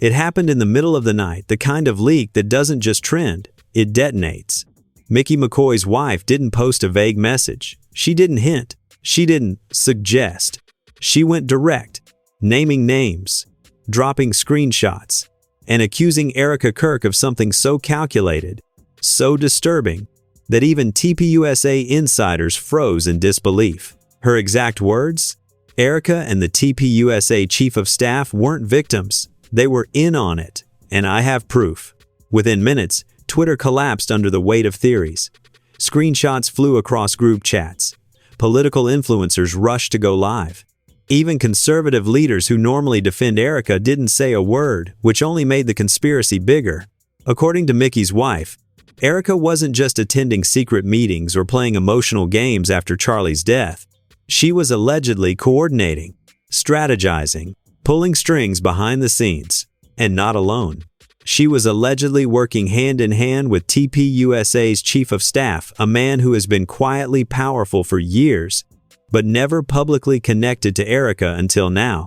It happened in the middle of the night, the kind of leak that doesn't just trend, it detonates. Micky McCoy's wife didn't post a vague message. She didn't hint. She didn't suggest. She went direct, naming names, dropping screenshots, and accusing Erika Kirk of something so calculated, so disturbing, that even TPUSA insiders froze in disbelief. Her exact words? Erika and the TPUSA chief of staff weren't victims. They were in on it, and I have proof. Within minutes, Twitter collapsed under the weight of theories. Screenshots flew across group chats. Political influencers rushed to go live. Even conservative leaders who normally defend Erika didn't say a word, which only made the conspiracy bigger. According to Micky's wife, Erika wasn't just attending secret meetings or playing emotional games after Charlie's death. She was allegedly coordinating, strategizing, pulling strings behind the scenes, and not alone. She was allegedly working hand in hand with TPUSA's chief of staff, a man who has been quietly powerful for years, but never publicly connected to Erika until now.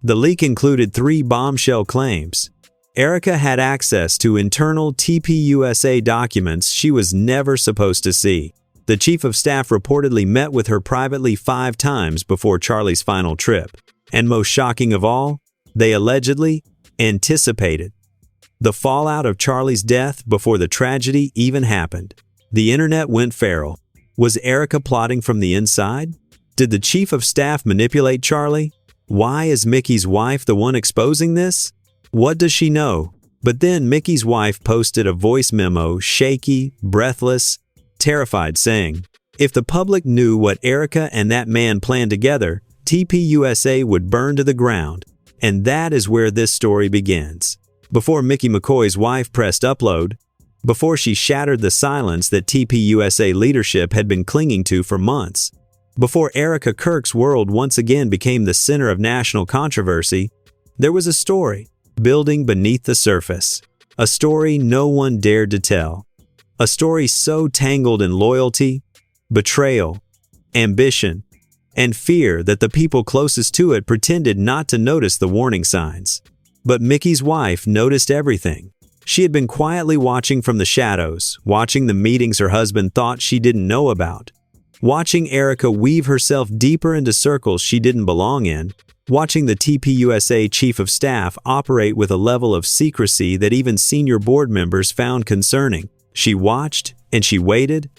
The leak included 3 bombshell claims. Erika had access to internal TPUSA documents she was never supposed to see. The chief of staff reportedly met with her privately 5 times before Charlie's final trip. And most shocking of all, they allegedly anticipated the fallout of Charlie's death before the tragedy even happened. The internet went feral. Was Erika plotting from the inside? Did the chief of staff manipulate Charlie? Why is Micky's wife the one exposing this? What does she know? But then Micky's wife posted a voice memo, shaky, breathless, terrified, saying, "If the public knew what Erika and that man planned together, TPUSA would burn to the ground." And that is where this story begins. Before Micky McCoy's wife pressed upload, before she shattered the silence that TPUSA leadership had been clinging to for months, before Erika Kirk's world once again became the center of national controversy, there was a story building beneath the surface. A story no one dared to tell. A story so tangled in loyalty, betrayal, ambition, and fear that the people closest to it pretended not to notice the warning signs. But Micky's wife noticed everything. She had been quietly watching from the shadows, watching the meetings her husband thought she didn't know about, watching Erika weave herself deeper into circles she didn't belong in, watching the TPUSA chief of staff operate with a level of secrecy that even senior board members found concerning. She watched and she waited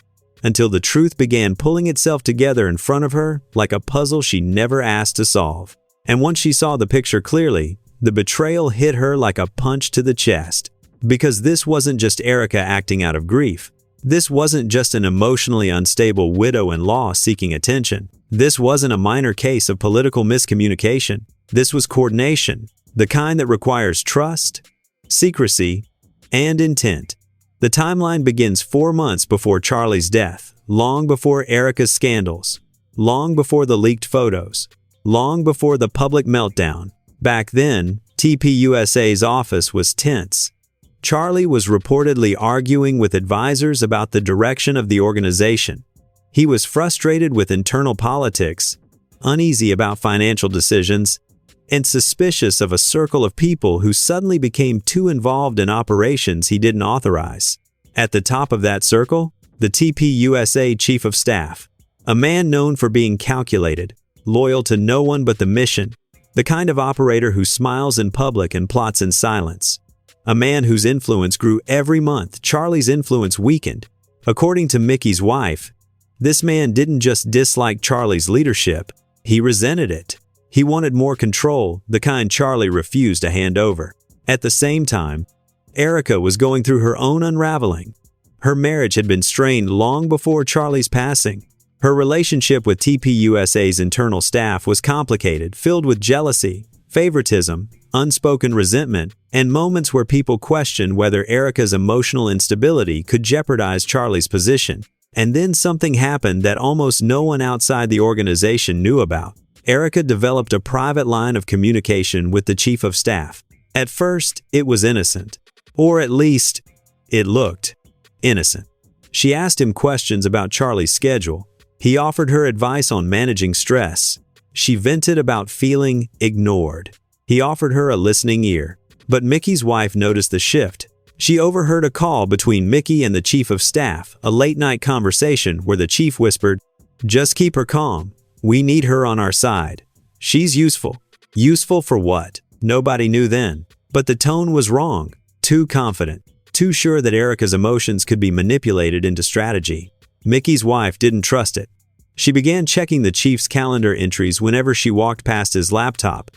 until the truth began pulling itself together in front of her like a puzzle she never asked to solve. And once she saw the picture clearly, the betrayal hit her like a punch to the chest. Because this wasn't just Erika acting out of grief. This wasn't just an emotionally unstable widow-in-law seeking attention. This wasn't a minor case of political miscommunication. This was coordination, the kind that requires trust, secrecy, and intent. The timeline begins 4 months before Charlie's death, long before Erika's scandals, long before the leaked photos, long before the public meltdown. Back then, TPUSA's office was tense. Charlie was reportedly arguing with advisors about the direction of the organization. He was frustrated with internal politics, uneasy about financial decisions, and suspicious of a circle of people who suddenly became too involved in operations he didn't authorize. At the top of that circle, the TPUSA chief of staff, a man known for being calculated, loyal to no one but the mission, the kind of operator who smiles in public and plots in silence. A man whose influence grew every month. Charlie's influence weakened. According to Micky's wife, this man didn't just dislike Charlie's leadership, he resented it. He wanted more control, the kind Charlie refused to hand over. At the same time, Erika was going through her own unraveling. Her marriage had been strained long before Charlie's passing. Her relationship with TPUSA's internal staff was complicated, filled with jealousy, favoritism, unspoken resentment, and moments where people questioned whether Erika's emotional instability could jeopardize Charlie's position. And then something happened that almost no one outside the organization knew about. Erika developed a private line of communication with the chief of staff. At first, it was innocent. Or at least, it looked innocent. She asked him questions about Charlie's schedule. He offered her advice on managing stress. She vented about feeling ignored. He offered her a listening ear. But Mickey's wife noticed the shift. She overheard a call between Mickey and the chief of staff, a late-night conversation where the chief whispered, "Just keep her calm. We need her on our side. She's useful." Useful for what? Nobody knew then. But the tone was wrong. Too confident. Too sure that Erika's emotions could be manipulated into strategy. Mickey's wife didn't trust it. She began checking the chief's calendar entries whenever she walked past his laptop.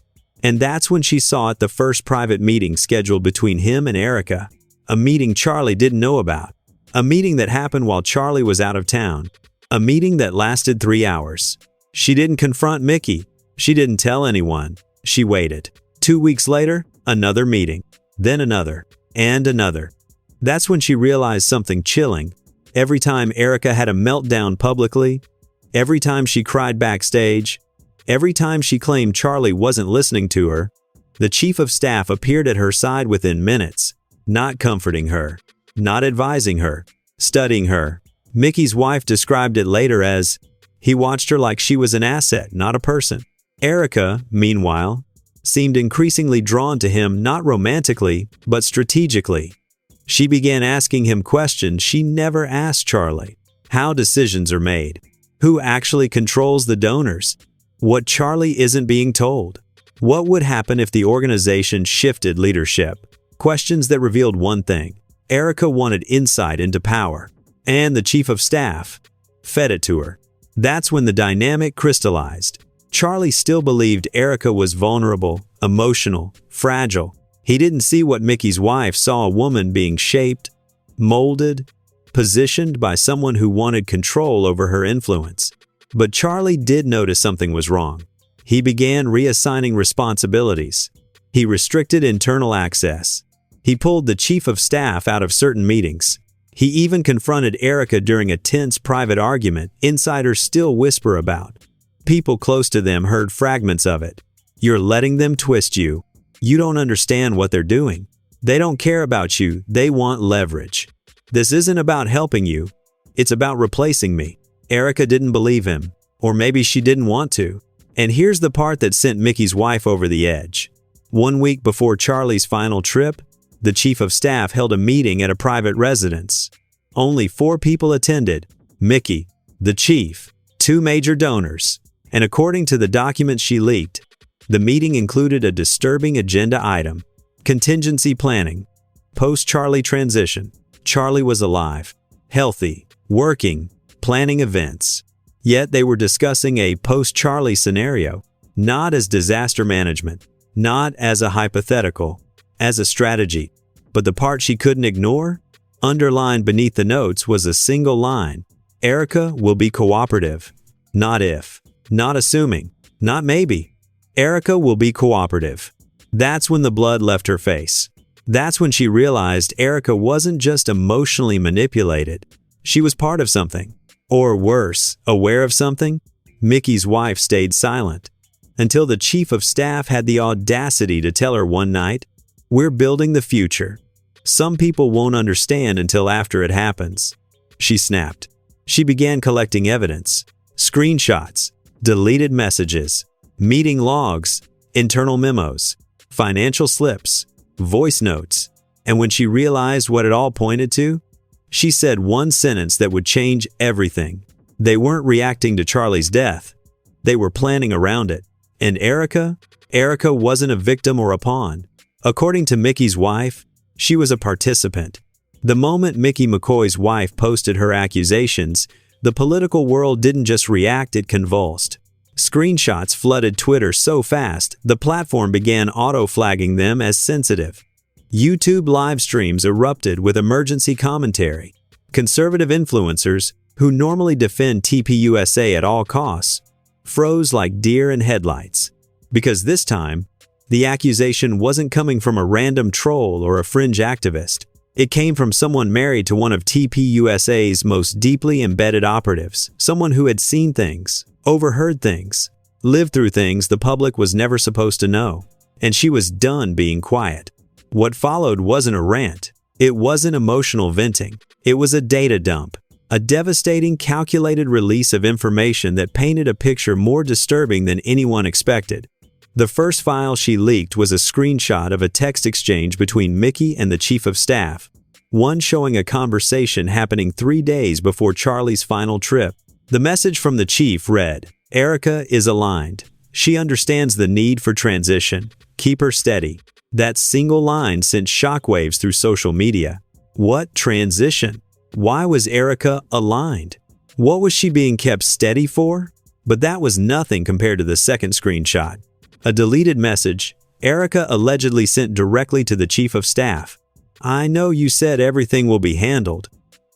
And that's when she saw the first private meeting scheduled between him and Erika. A meeting Charlie didn't know about. A meeting that happened while Charlie was out of town. A meeting that lasted 3 hours. She didn't confront Mickey. She didn't tell anyone. She waited. 2 weeks later, another meeting. Then another. And another. That's when she realized something chilling. Every time Erika had a meltdown publicly, every time she cried backstage, every time she claimed Charlie wasn't listening to her, the chief of staff appeared at her side within minutes, not comforting her, not advising her, studying her. Mickey's wife described it later as, he watched her like she was an asset, not a person. Erika, meanwhile, seemed increasingly drawn to him not romantically, but strategically. She began asking him questions she never asked Charlie. How decisions are made. Who actually controls the donors? What Charlie isn't being told. What would happen if the organization shifted leadership? Questions that revealed one thing. Erika wanted insight into power. And the chief of staff fed it to her. That's when the dynamic crystallized. Charlie still believed Erika was vulnerable, emotional, fragile. He didn't see what Mickey's wife saw, a woman being shaped, molded, positioned by someone who wanted control over her influence. But Charlie did notice something was wrong. He began reassigning responsibilities. He restricted internal access. He pulled the chief of staff out of certain meetings. He even confronted Erika during a tense private argument insiders still whisper about. People close to them heard fragments of it. You're letting them twist you. You don't understand what they're doing. They don't care about you. They want leverage. This isn't about helping you. It's about replacing me. Erika didn't believe him. Or maybe she didn't want to. And here's the part that sent Mickey's wife over the edge. 1 week before Charlie's final trip, the chief of staff held a meeting at a private residence. Only 4 people attended. Mickey, the chief, 2 major donors. And according to the documents she leaked, the meeting included a disturbing agenda item. Contingency planning. Post-Charlie transition. Charlie was alive, healthy, working, planning events. Yet they were discussing a post-Charlie scenario, not as disaster management, not as a hypothetical, as a strategy. But the part she couldn't ignore, underlined beneath the notes, was a single line. Erika will be cooperative. Not if, not assuming, not maybe. Erika will be cooperative. That's when the blood left her face. That's when she realized Erika wasn't just emotionally manipulated. She was part of something. Or worse, aware of something. Mickey's wife stayed silent until the chief of staff had the audacity to tell her one night, "We're building the future. Some people won't understand until after it happens." She snapped. She began collecting evidence. Screenshots, deleted messages, meeting logs, internal memos, financial slips, voice notes. And when she realized what it all pointed to, she said one sentence that would change everything. They weren't reacting to Charlie's death. They were planning around it. And Erika wasn't a victim or a pawn. According to Mickey's wife, she was a participant. The moment Micky McCoy's wife posted her accusations, the political world didn't just react, it convulsed. Screenshots flooded Twitter so fast, the platform began auto-flagging them as sensitive. YouTube live streams erupted with emergency commentary. Conservative influencers, who normally defend TPUSA at all costs, froze like deer in headlights. Because this time, the accusation wasn't coming from a random troll or a fringe activist. It came from someone married to one of TPUSA's most deeply embedded operatives, someone who had seen things, overheard things, lived through things the public was never supposed to know. And she was done being quiet. What followed wasn't a rant. It wasn't emotional venting. It was a data dump. A devastating, calculated release of information that painted a picture more disturbing than anyone expected. The first file she leaked was a screenshot of a text exchange between Micky and the chief of staff, one showing a conversation happening 3 days before Charlie's final trip. The message from the chief read, "Erika is aligned. She understands the need for transition. Keep her steady." That single line sent shockwaves through social media. What transition? Why was Erika aligned? What was she being kept steady for? But that was nothing compared to the second screenshot. A deleted message Erika allegedly sent directly to the chief of staff. "I know you said everything will be handled.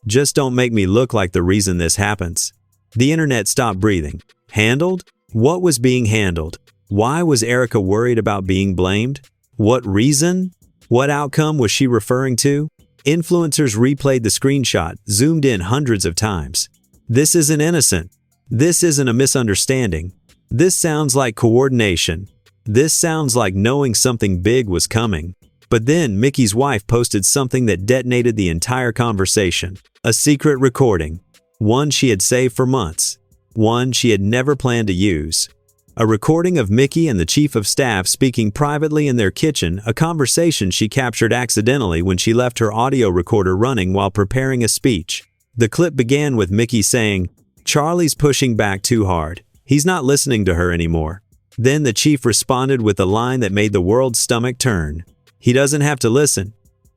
Just don't make me look like the reason this happens." The internet stopped breathing. Handled? What was being handled? Why was Erika worried about being blamed? What reason? What outcome was she referring to? Influencers replayed the screenshot, zoomed in hundreds of times. This isn't innocent. This isn't a misunderstanding. This sounds like coordination. This sounds like knowing something big was coming. But then Micky's wife posted something that detonated the entire conversation. A secret recording. One she had saved for months. One she had never planned to use. A recording of Micky and the chief of staff speaking privately in their kitchen, a conversation she captured accidentally when she left her audio recorder running while preparing a speech. The clip began with Micky saying, "Charlie's pushing back too hard. He's not listening to her anymore." Then the chief responded with a line that made the world's stomach turn. "He doesn't have to listen.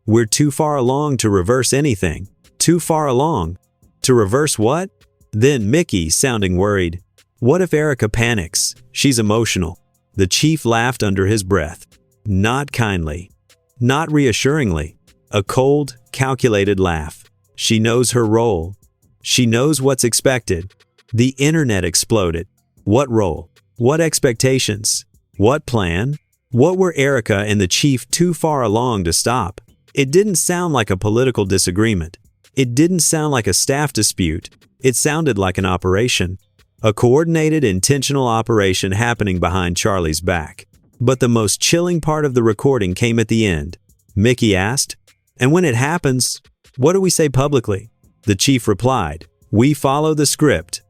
We're too far along to reverse anything." Too far along? To reverse what? Then Micky, sounding worried, "What if Erika panics? She's emotional." The chief laughed under his breath. Not kindly. Not reassuringly. A cold, calculated laugh. She knows her role. She knows what's expected. The internet exploded. What role? What expectations? What plan? What were Erika and the chief too far along to stop? It didn't sound like a political disagreement. It didn't sound like a staff dispute. It sounded like an operation. A coordinated, intentional operation happening behind Charlie's back. But the most chilling part of the recording came at the end. Micky asked, "And when it happens, what do we say publicly?" The chief replied, "We follow the script."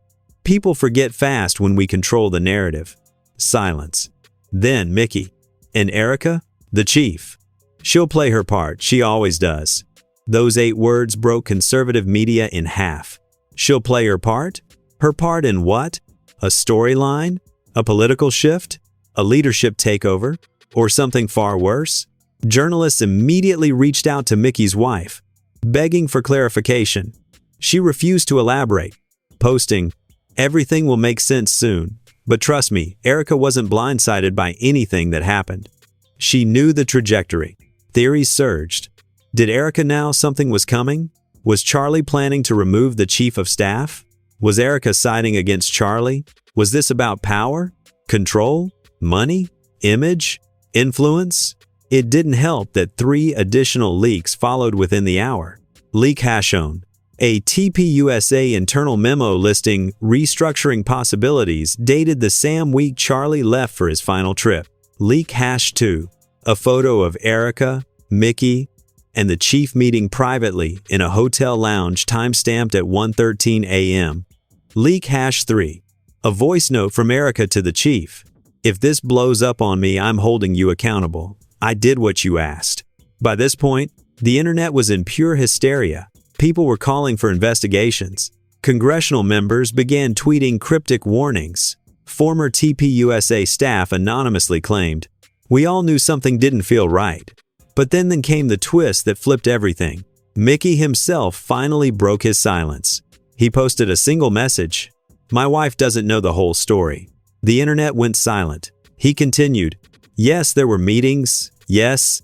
People forget fast when we control the narrative. Silence. Then Micky. "And Erika?" The chief. "She'll play her part, she always does." Those 8 words broke conservative media in half. She'll play her part? Her part in what? A storyline? A political shift? A leadership takeover? Or something far worse? Journalists immediately reached out to Micky's wife, begging for clarification. She refused to elaborate, posting, "Everything will make sense soon." But trust me, Erika wasn't blindsided by anything that happened. She knew the trajectory. Theories surged. Did Erika know something was coming? Was Charlie planning to remove the chief of staff? Was Erika siding against Charlie? Was this about power? Control? Money? Image? Influence? It didn't help that 3 additional leaks followed within the hour. Leak Hashon. A TPUSA internal memo listing restructuring possibilities dated the same week Charlie left for his final trip. Leak Hash 2. A photo of Erika, Micky, and the chief meeting privately in a hotel lounge timestamped at 1:13 a.m. Leak Hash 3. A voice note from Erika to the chief. "If this blows up on me, I'm holding you accountable. I did what you asked." By this point, the internet was in pure hysteria. People were calling for investigations. Congressional members began tweeting cryptic warnings. Former TPUSA staff anonymously claimed, "We all knew something didn't feel right." But then came the twist that flipped everything. Micky himself finally broke his silence. He posted a single message. "My wife doesn't know the whole story." The internet went silent. He continued, "Yes, there were meetings. Yes,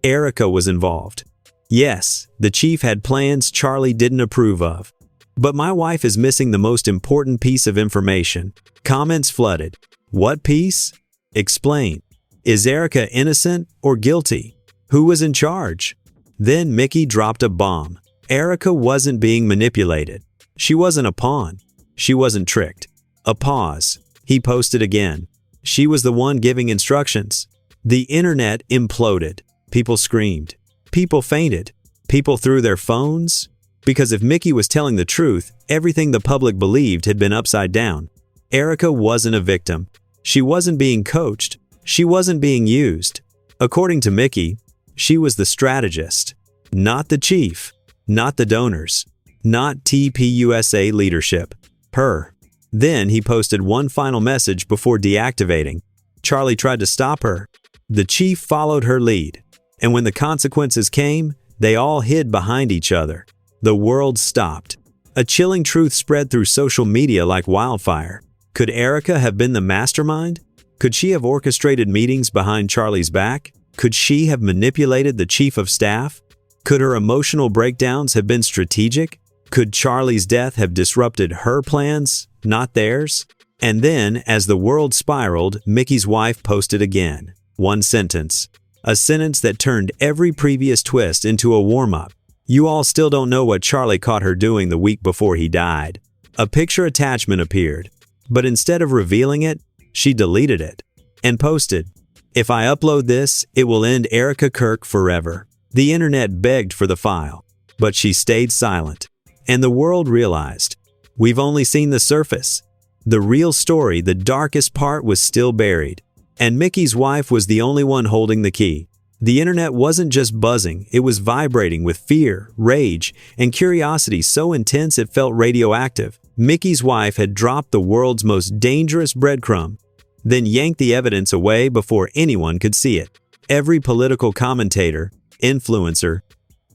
Erika was involved. Yes, the chief had plans Charlie didn't approve of. But my wife is missing the most important piece of information." Comments flooded. "What piece? Explain. Is Erika innocent or guilty? Who was in charge?" Then Micky dropped a bomb. Erika wasn't being manipulated. She wasn't a pawn. She wasn't tricked. A pause. He posted again. She was the one giving instructions. The internet imploded. People screamed. People fainted. People threw their phones. Because if Micky was telling the truth, everything the public believed had been upside down. Erika wasn't a victim. She wasn't being coached. She wasn't being used. According to Micky, she was the strategist, not the chief, not the donors, not TPUSA leadership. Her. Then he posted one final message before deactivating. Charlie tried to stop her. The chief followed her lead. And when the consequences came, they all hid behind each other. The world stopped. A chilling truth spread through social media like wildfire. Could Erika have been the mastermind? Could she have orchestrated meetings behind Charlie's back? Could she have manipulated the chief of staff? Could her emotional breakdowns have been strategic? Could Charlie's death have disrupted her plans, not theirs? And then, as the world spiraled, Micky's wife posted again. One sentence. A sentence that turned every previous twist into a warm-up. You all still don't know what Charlie caught her doing the week before he died. A picture attachment appeared, but instead of revealing it, she deleted it and posted, "If I upload this, it will end Erika Kirk forever." The internet begged for the file, but she stayed silent. And the world realized, we've only seen the surface. The real story, the darkest part, was still buried. And Micky's wife was the only one holding the key. The internet wasn't just buzzing, it was vibrating with fear, rage, and curiosity so intense it felt radioactive. Micky's wife had dropped the world's most dangerous breadcrumb, then yanked the evidence away before anyone could see it. Every political commentator, influencer,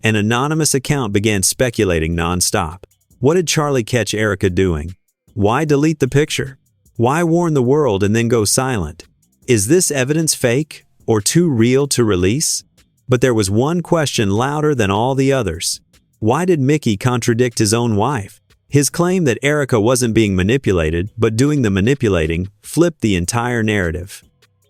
and anonymous account began speculating nonstop. What did Charlie catch Erika doing? Why delete the picture? Why warn the world and then go silent? Is this evidence fake or too real to release? But there was one question louder than all the others. Why did Micky contradict his own wife? His claim that Erika wasn't being manipulated, but doing the manipulating, flipped the entire narrative.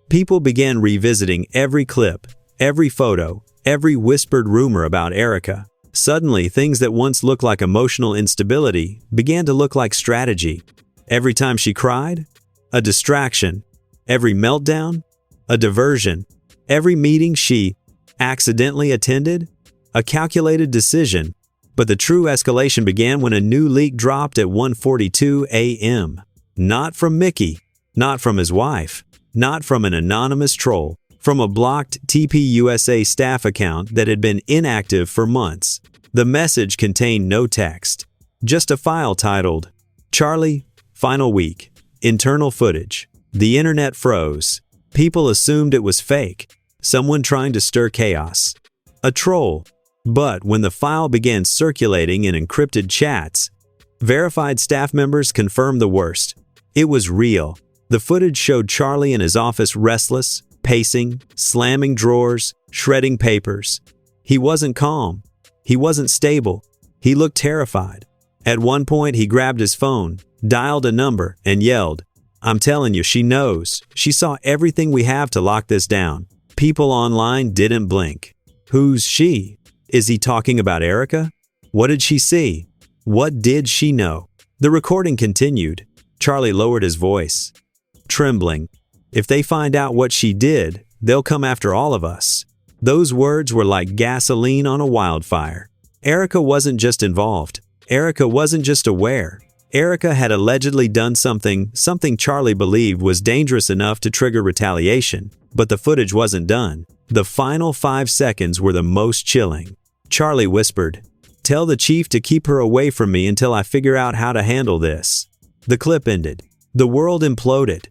People began revisiting every clip, every photo, every whispered rumor about Erika. Suddenly, things that once looked like emotional instability began to look like strategy. Every time she cried, a distraction. Every meltdown, a diversion. Every meeting she accidentally attended, a calculated decision. But the true escalation began when a new leak dropped at 1:42 a.m. Not from Micky, not from his wife, not from an anonymous troll, from a blocked TPUSA staff account that had been inactive for months. The message contained no text, just a file titled, "Charlie, Final Week, Internal Footage." The internet froze. People assumed it was fake, someone trying to stir chaos. A troll. But when the file began circulating in encrypted chats, verified staff members confirmed the worst. It was real. The footage showed Charlie in his office restless, pacing, slamming drawers, shredding papers. He wasn't calm. He wasn't stable. He looked terrified. At one point, he grabbed his phone, dialed a number, and yelled, "I'm telling you, she knows. She saw everything we have to lock this down." People online didn't blink. Who's she? Is he talking about Erika? What did she see? What did she know? The recording continued. Charlie lowered his voice, trembling. "If they find out what she did, they'll come after all of us." Those words were like gasoline on a wildfire. Erika wasn't just involved. Erika wasn't just aware. Erika had allegedly done something Charlie believed was dangerous enough to trigger retaliation. But the footage wasn't done. The final 5 seconds were the most chilling. Charlie whispered, "Tell the chief to keep her away from me until I figure out how to handle this." The clip ended. The world imploded.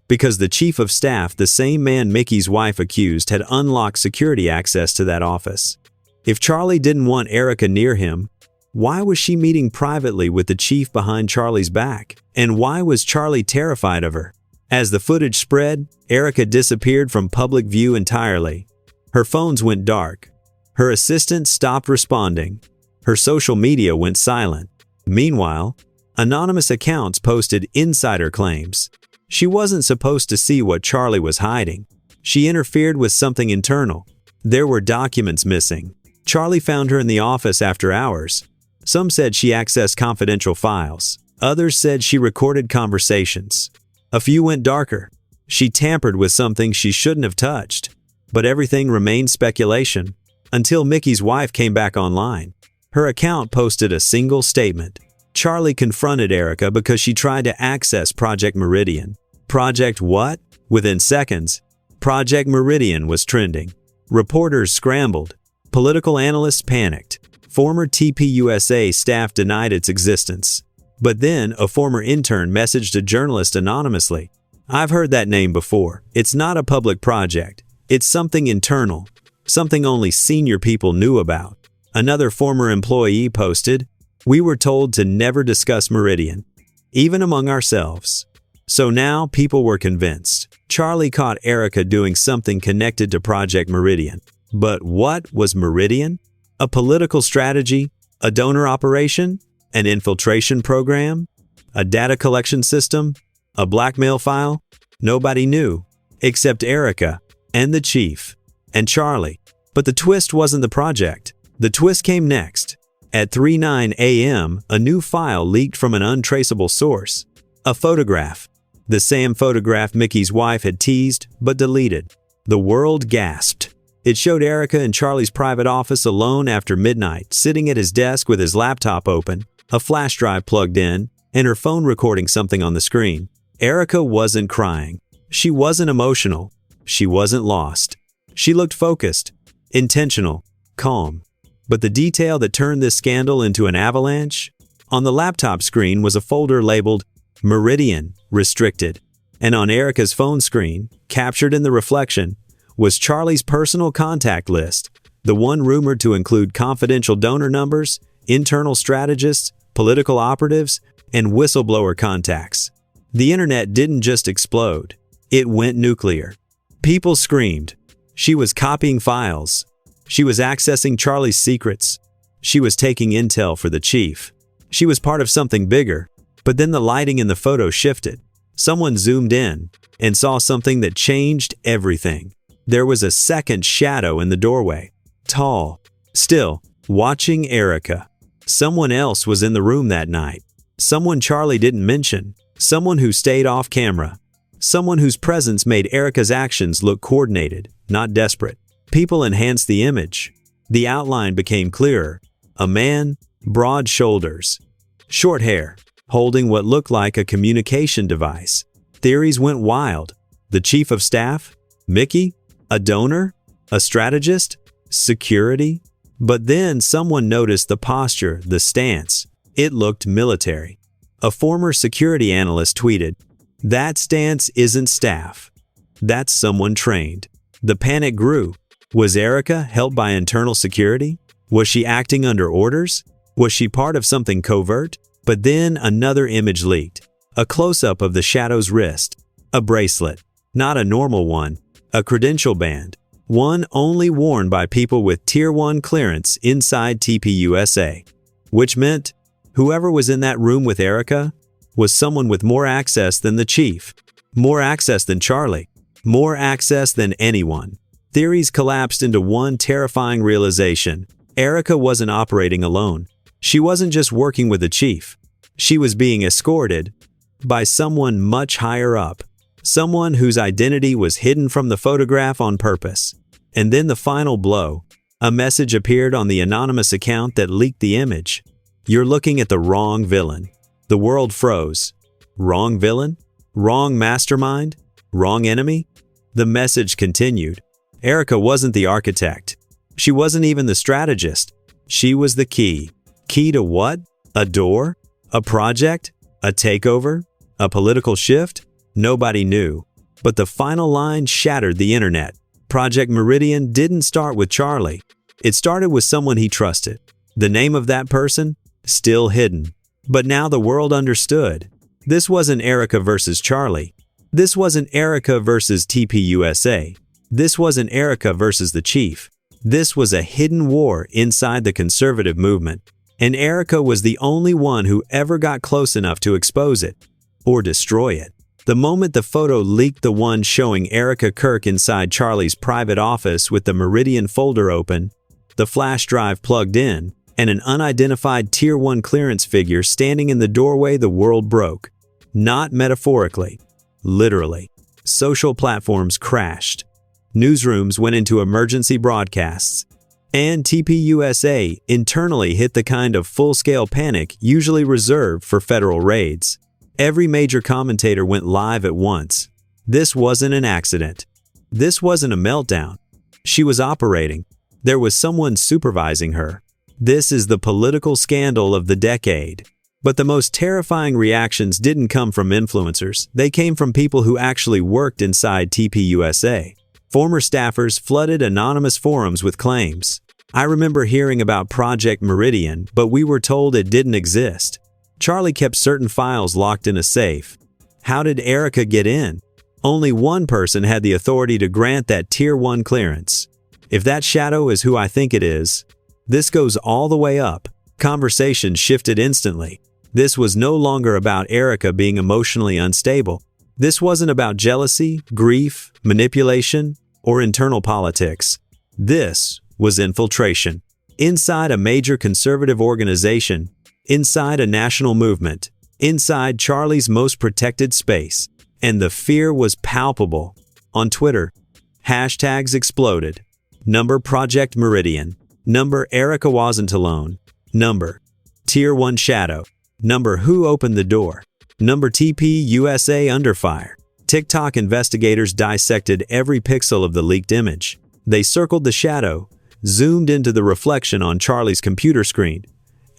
Because the chief of staff, the same man Micky's wife accused, had unlocked security access to that office. If Charlie didn't want Erika near him, why was she meeting privately with the chief behind Charlie's back? And why was Charlie terrified of her? As the footage spread, Erika disappeared from public view entirely. Her phones went dark. Her assistant stopped responding. Her social media went silent. Meanwhile, anonymous accounts posted insider claims. She wasn't supposed to see what Charlie was hiding. She interfered with something internal. There were documents missing. Charlie found her in the office after hours. Some said she accessed confidential files. Others said she recorded conversations. A few went darker. She tampered with something she shouldn't have touched. But everything remained speculation until Micky's wife came back online. Her account posted a single statement. Charlie confronted Erika because she tried to access Project Meridian. Project what? Within seconds, Project Meridian was trending. Reporters scrambled. Political analysts panicked. Former TPUSA staff denied its existence. But then a former intern messaged a journalist anonymously. "I've heard that name before. It's not a public project. It's something internal. Something only senior people knew about." Another former employee posted, "We were told to never discuss Meridian, even among ourselves." So now people were convinced. Charlie caught Erika doing something connected to Project Meridian. But what was Meridian? A political strategy? A donor operation? An infiltration program? A data collection system? A blackmail file? Nobody knew, except Erika, and the chief, and Charlie. But the twist wasn't the project. The twist came next. At 3:09 a.m., a new file leaked from an untraceable source. A photograph. The same photograph Micky's wife had teased, but deleted. The world gasped. It showed Erika in Charlie's private office alone after midnight, sitting at his desk with his laptop open, a flash drive plugged in, and her phone recording something on the screen. Erika wasn't crying. She wasn't emotional. She wasn't lost. She looked focused, intentional, calm. But the detail that turned this scandal into an avalanche? On the laptop screen was a folder labeled Meridian Restricted, and on Erika's phone screen, captured in the reflection, was Charlie's personal contact list, the one rumored to include confidential donor numbers, internal strategists, political operatives, and whistleblower contacts. The internet didn't just explode. It went nuclear. People screamed. She was copying files. She was accessing Charlie's secrets. She was taking intel for the chief. She was part of something bigger. But then the lighting in the photo shifted. Someone zoomed in and saw something that changed everything. There was a second shadow in the doorway. Tall, still, watching Erika. Someone else was in the room that night. Someone Charlie didn't mention. Someone who stayed off camera. Someone whose presence made Erika's actions look coordinated, not desperate. People enhanced the image. The outline became clearer. A man, broad shoulders, short hair, holding what looked like a communication device. Theories went wild. The chief of staff? Micky? A donor? A strategist? Security? But then someone noticed the posture, the stance. It looked military. A former security analyst tweeted, "That stance isn't staff. That's someone trained." The panic grew. Was Erika helped by internal security? Was she acting under orders? Was she part of something covert? But then another image leaked. A close-up of the shadow's wrist. A bracelet. Not a normal one. A credential band. One only worn by people with Tier 1 clearance inside TPUSA. Which meant whoever was in that room with Erika was someone with more access than the chief. More access than Charlie. More access than anyone. Theories collapsed into one terrifying realization. Erika wasn't operating alone. She wasn't just working with the chief. She was being escorted by someone much higher up. Someone whose identity was hidden from the photograph on purpose. And then the final blow. A message appeared on the anonymous account that leaked the image. "You're looking at the wrong villain." The world froze. Wrong villain? Wrong mastermind? Wrong enemy? The message continued. Erika wasn't the architect. She wasn't even the strategist. She was the key. Key to what? A door? A project? A takeover? A political shift? Nobody knew. But the final line shattered the internet. Project Meridian didn't start with Charlie. It started with someone he trusted. The name of that person? Still hidden. But now the world understood. This wasn't Erika versus Charlie. This wasn't Erika versus TPUSA. This wasn't Erika versus the chief. This was a hidden war inside the conservative movement. And Erika was the only one who ever got close enough to expose it. Or destroy it. The moment the photo leaked, the one showing Erika Kirk inside Charlie's private office with the Meridian folder open, the flash drive plugged in, and an unidentified Tier 1 clearance figure standing in the doorway, the world broke. Not metaphorically. Literally. Social platforms crashed. Newsrooms went into emergency broadcasts. And TPUSA internally hit the kind of full-scale panic usually reserved for federal raids. Every major commentator went live at once. This wasn't an accident. This wasn't a meltdown. She was operating. There was someone supervising her. This is the political scandal of the decade. But the most terrifying reactions didn't come from influencers. They came from people who actually worked inside TPUSA. Former staffers flooded anonymous forums with claims. I remember hearing about Project Meridian, but we were told it didn't exist. Charlie kept certain files locked in a safe. How did Erika get in? Only one person had the authority to grant that Tier 1 clearance. If that shadow is who I think it is, this goes all the way up. Conversation shifted instantly. This was no longer about Erika being emotionally unstable. This wasn't about jealousy, grief, manipulation, or internal politics. This was infiltration. Inside a major conservative organization, inside a national movement, inside Charlie's most protected space. And the fear was palpable. On Twitter, hashtags exploded. Number Project Meridian. Number Erika wasn't alone. Number Tier 1 Shadow. Number Who opened the door. Number TPUSA under fire. TikTok investigators dissected every pixel of the leaked image. They circled the shadow, zoomed into the reflection on Charlie's computer screen,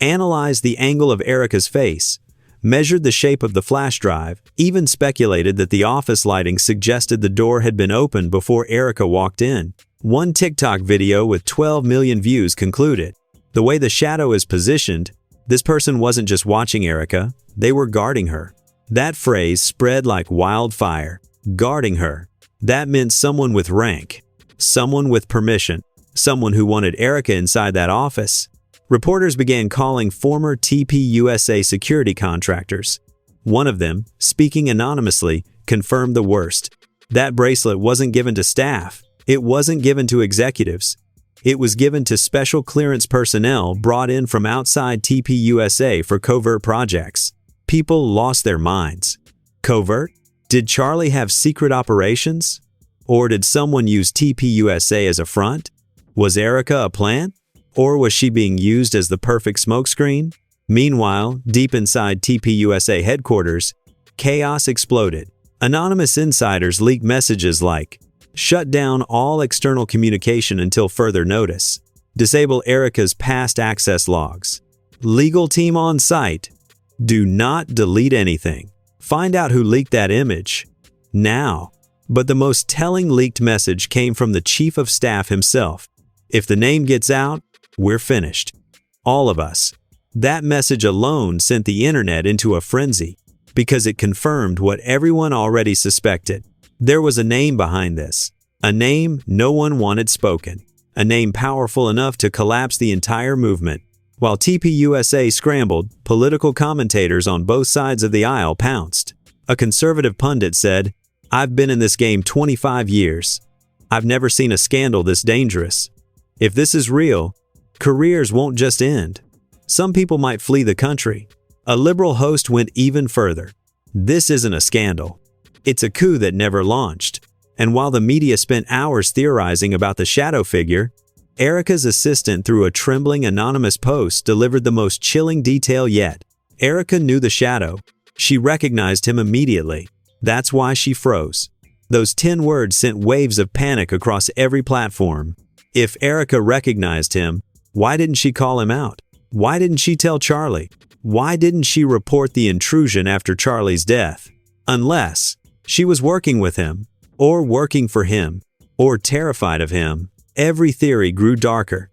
analyzed the angle of Erika's face, measured the shape of the flash drive, even speculated that the office lighting suggested the door had been opened before Erika walked in. One TikTok video with 12 million views concluded, the way the shadow is positioned, this person wasn't just watching Erika, they were guarding her. That phrase spread like wildfire. Guarding her. That meant someone with rank, someone with permission, someone who wanted Erika inside that office. Reporters began calling former TPUSA security contractors. One of them, speaking anonymously, confirmed the worst. That bracelet wasn't given to staff. It wasn't given to executives. It was given to special clearance personnel brought in from outside TPUSA for covert projects. People lost their minds. Covert? Did Charlie have secret operations? Or did someone use TPUSA as a front? Was Erika a plant? Or was she being used as the perfect smokescreen? Meanwhile, deep inside TPUSA headquarters, chaos exploded. Anonymous insiders leaked messages like, shut down all external communication until further notice. Disable Erika's past access logs. Legal team on site. Do not delete anything. Find out who leaked that image. Now. But the most telling leaked message came from the chief of staff himself. If the name gets out, we're finished. All of us. That message alone sent the internet into a frenzy because it confirmed what everyone already suspected. There was a name behind this. A name no one wanted spoken. A name powerful enough to collapse the entire movement. While TPUSA scrambled, political commentators on both sides of the aisle pounced. A conservative pundit said, I've been in this game 25 years. I've never seen a scandal this dangerous. If this is real, careers won't just end. Some people might flee the country. A liberal host went even further. This isn't a scandal. It's a coup that never launched. And while the media spent hours theorizing about the shadow figure, Erika's assistant through a trembling anonymous post delivered the most chilling detail yet. Erika knew the shadow. She recognized him immediately. That's why she froze. Those 10 words sent waves of panic across every platform. If Erika recognized him, why didn't she call him out? Why didn't she tell Charlie? Why didn't she report the intrusion after Charlie's death? Unless she was working with him, or working for him, or terrified of him. Every theory grew darker,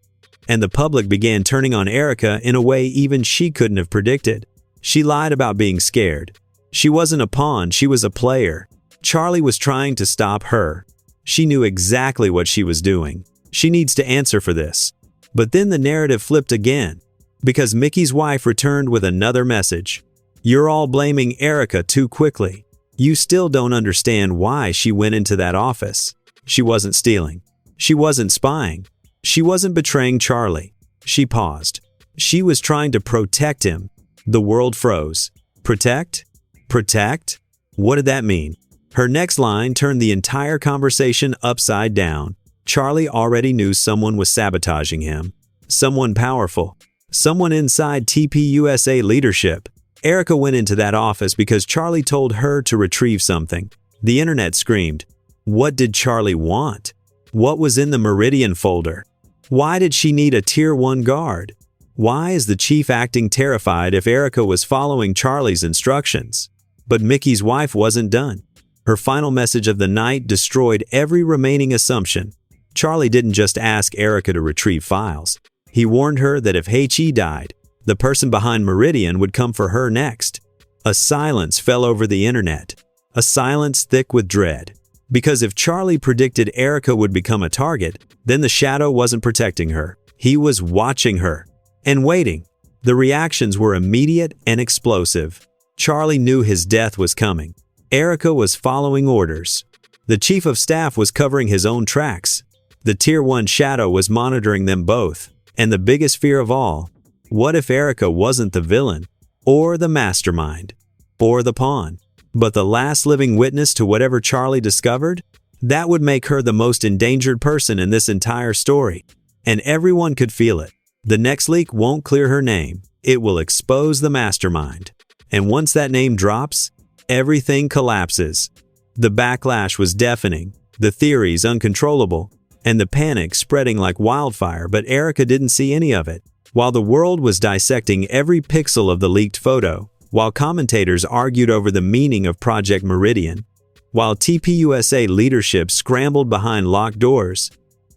and the public began turning on Erika in a way even she couldn't have predicted. She lied about being scared. She wasn't a pawn, she was a player. Charlie was trying to stop her. She knew exactly what she was doing. She needs to answer for this. But then the narrative flipped again, because Micky's wife returned with another message. You're all blaming Erika too quickly. You still don't understand why she went into that office. She wasn't stealing. She wasn't spying. She wasn't betraying Charlie. She paused. She was trying to protect him. The world froze. Protect? Protect? What did that mean? Her next line turned the entire conversation upside down. Charlie already knew someone was sabotaging him. Someone powerful. Someone inside TPUSA leadership. Erika went into that office because Charlie told her to retrieve something. The internet screamed, What did Charlie want? What was in the Meridian folder? Why did she need a Tier 1 guard? Why is the chief acting terrified if Erika was following Charlie's instructions? But Micky's wife wasn't done. Her final message of the night destroyed every remaining assumption. Charlie didn't just ask Erika to retrieve files. He warned her that if HE died, the person behind Meridian would come for her next. A silence fell over the internet. A silence thick with dread. Because if Charlie predicted Erika would become a target, then the shadow wasn't protecting her. He was watching her. And waiting. The reactions were immediate and explosive. Charlie knew his death was coming. Erika was following orders. The chief of staff was covering his own tracks. The Tier 1 shadow was monitoring them both. And the biggest fear of all, what if Erika wasn't the villain, or the mastermind, or the pawn, but the last living witness to whatever Charlie discovered? That would make her the most endangered person in this entire story. And everyone could feel it. The next leak won't clear her name. It will expose the mastermind. And once that name drops, everything collapses. The backlash was deafening, the theories uncontrollable, and the panic spreading like wildfire, but Erika didn't see any of it. While the world was dissecting every pixel of the leaked photo, while commentators argued over the meaning of Project Meridian, while TPUSA leadership scrambled behind locked doors,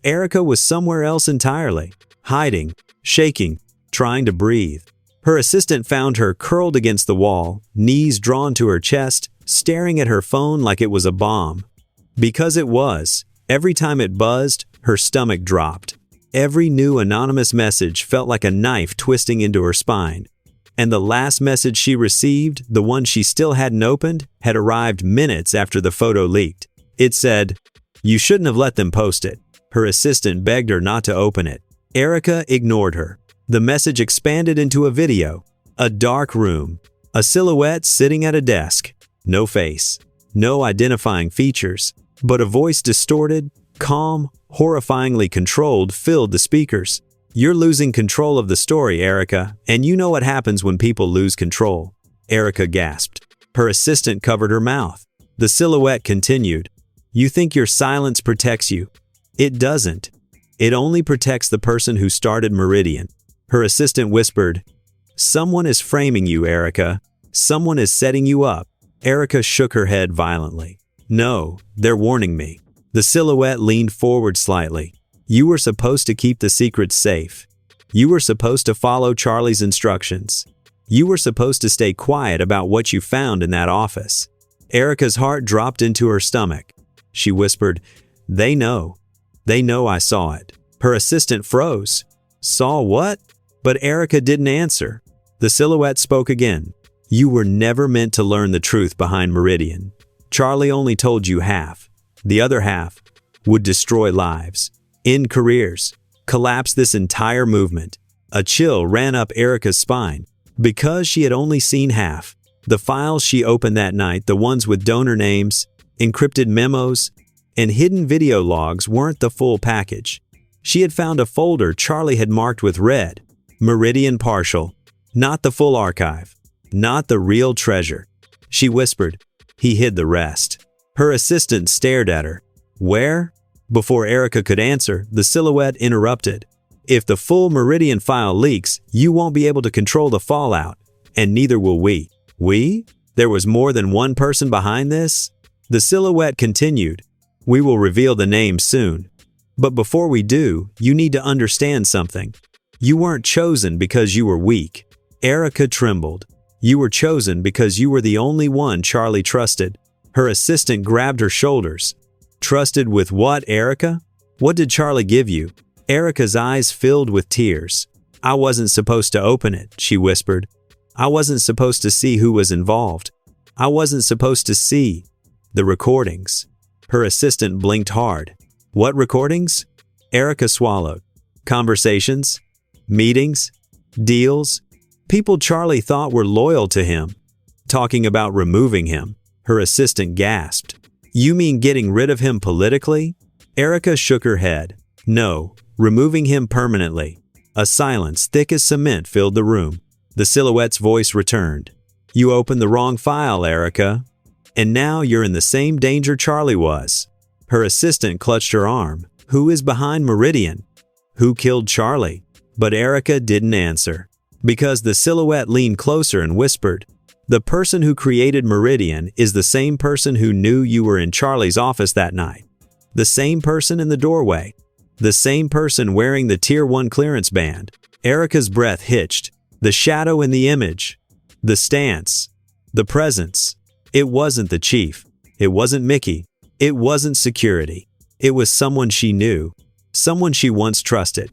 Erika was somewhere else entirely, hiding, shaking, trying to breathe. Her assistant found her curled against the wall, knees drawn to her chest, staring at her phone like it was a bomb. Because it was. Every time it buzzed, her stomach dropped. Every new anonymous message felt like a knife twisting into her spine. And the last message she received, the one she still hadn't opened, had arrived minutes after the photo leaked. It said, "You shouldn't have let them post it." Her assistant begged her not to open it. Erika ignored her. The message expanded into a video. A dark room. A silhouette sitting at a desk. No face. No identifying features. But a voice distorted, calm, horrifyingly controlled filled the speakers. "You're losing control of the story, Erika, and you know what happens when people lose control." Erika gasped. Her assistant covered her mouth. The silhouette continued. "You think your silence protects you. It doesn't. It only protects the person who started Meridian." Her assistant whispered, "Someone is framing you, Erika. Someone is setting you up." Erika shook her head violently. "No, they're warning me." The silhouette leaned forward slightly. "You were supposed to keep the secret safe. You were supposed to follow Charlie's instructions. You were supposed to stay quiet about what you found in that office." Erika's heart dropped into her stomach. She whispered, "They know. They know I saw it." Her assistant froze. "Saw what?" But Erika didn't answer. The silhouette spoke again. "You were never meant to learn the truth behind Meridian. Charlie only told you half. The other half would destroy lives, end careers, collapse this entire movement." A chill ran up Erika's spine. Because she had only seen half. The files she opened that night, the ones with donor names, encrypted memos, and hidden video logs weren't the full package. She had found a folder Charlie had marked with red. Meridian partial. Not the full archive. Not the real treasure. She whispered. He hid the rest. Her assistant stared at her. "Where?" Before Erika could answer, the silhouette interrupted. "If the full Meridian file leaks, you won't be able to control the fallout, and neither will we." "We? There was more than one person behind this?" The silhouette continued. "We will reveal the name soon. But before we do, you need to understand something. You weren't chosen because you were weak." Erika trembled. "You were chosen because you were the only one Charlie trusted." Her assistant grabbed her shoulders. "Trusted with what, Erika? What did Charlie give you?" Erika's eyes filled with tears. "I wasn't supposed to open it," she whispered. "I wasn't supposed to see who was involved. I wasn't supposed to see the recordings." Her assistant blinked hard. "What recordings?" Erika swallowed. "Conversations? Meetings? Deals? People Charlie thought were loyal to him. Talking about removing him." Her assistant gasped. "You mean getting rid of him politically?" Erika shook her head. "No, removing him permanently." A silence thick as cement filled the room. The silhouette's voice returned. "You opened the wrong file, Erika. And now you're in the same danger Charlie was." Her assistant clutched her arm. Who is behind Meridian? Who killed Charlie? But Erika didn't answer. Because the silhouette leaned closer and whispered, "The person who created Meridian is the same person who knew you were in Charlie's office that night. The same person in the doorway. The same person wearing the Tier 1 clearance band." Erika's breath hitched. The shadow in the image. The stance. The presence. It wasn't the chief. It wasn't Mickey. It wasn't security. It was someone she knew. Someone she once trusted.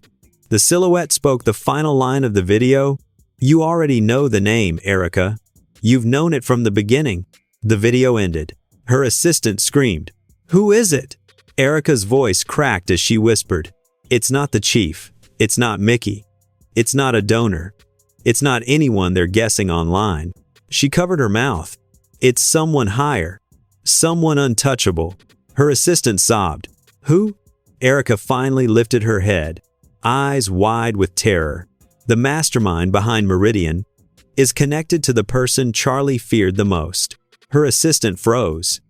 The silhouette spoke the final line of the video. "You already know the name, Erika. You've known it from the beginning." The video ended. Her assistant screamed, "Who is it?" Erika's voice cracked as she whispered, "It's not the chief. It's not Mickey. It's not a donor. It's not anyone they're guessing online." She covered her mouth. "It's someone higher. Someone untouchable." Her assistant sobbed. "Who?" Erika finally lifted her head, eyes wide with terror. "The mastermind behind Meridian is connected to the person Charlie feared the most." Her assistant froze.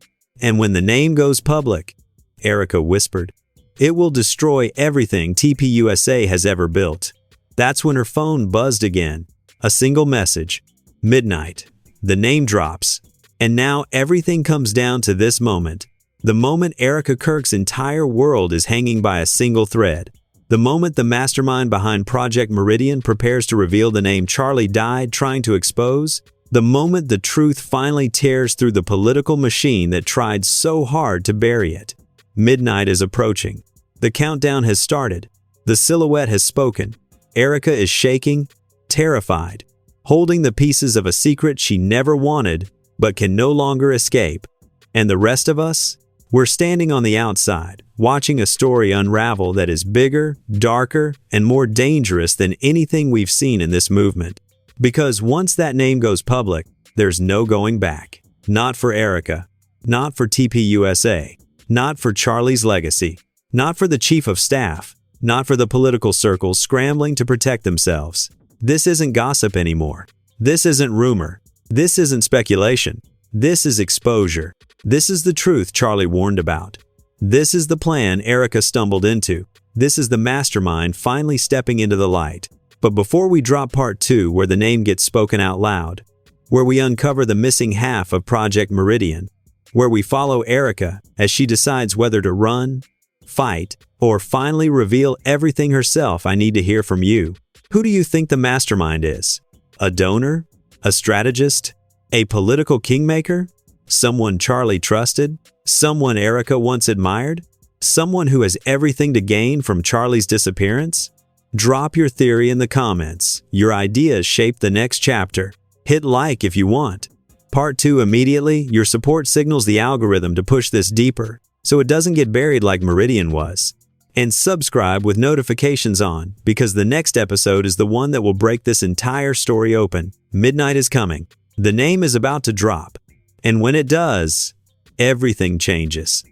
"And when the name goes public," Erika whispered, "it will destroy everything TPUSA has ever built." That's when her phone buzzed again. A single message. Midnight. The name drops. And now everything comes down to this moment. The moment Erika Kirk's entire world is hanging by a single thread. The moment the mastermind behind Project Meridian prepares to reveal the name Charlie died trying to expose. The moment the truth finally tears through the political machine that tried so hard to bury it. Midnight is approaching. The countdown has started. The silhouette has spoken. Erika is shaking, terrified, holding the pieces of a secret she never wanted, but can no longer escape. And the rest of us? We're standing on the outside, watching a story unravel that is bigger, darker, and more dangerous than anything we've seen in this movement. Because once that name goes public, there's no going back. Not for Erika. Not for TPUSA. Not for Charlie's legacy. Not for the chief of staff. Not for the political circles scrambling to protect themselves. This isn't gossip anymore. This isn't rumor. This isn't speculation. This is exposure. This is the truth Charlie warned about. This is the plan Erika stumbled into. This is the mastermind finally stepping into the light. But before we drop part 2, where the name gets spoken out loud, where we uncover the missing half of Project Meridian, where we follow Erika as she decides whether to run, fight, or finally reveal everything herself, I need to hear from you. Who do you think the mastermind is? A donor? A strategist? A political kingmaker? Someone Charlie trusted? Someone Erika once admired? Someone who has everything to gain from Charlie's disappearance? Drop your theory in the comments. Your ideas shape the next chapter. Hit like if you want. Part 2 immediately. Your support signals the algorithm to push this deeper, so it doesn't get buried like Meridian was. And subscribe with notifications on, because the next episode is the one that will break this entire story open. Midnight is coming. The name is about to drop. And when it does, everything changes.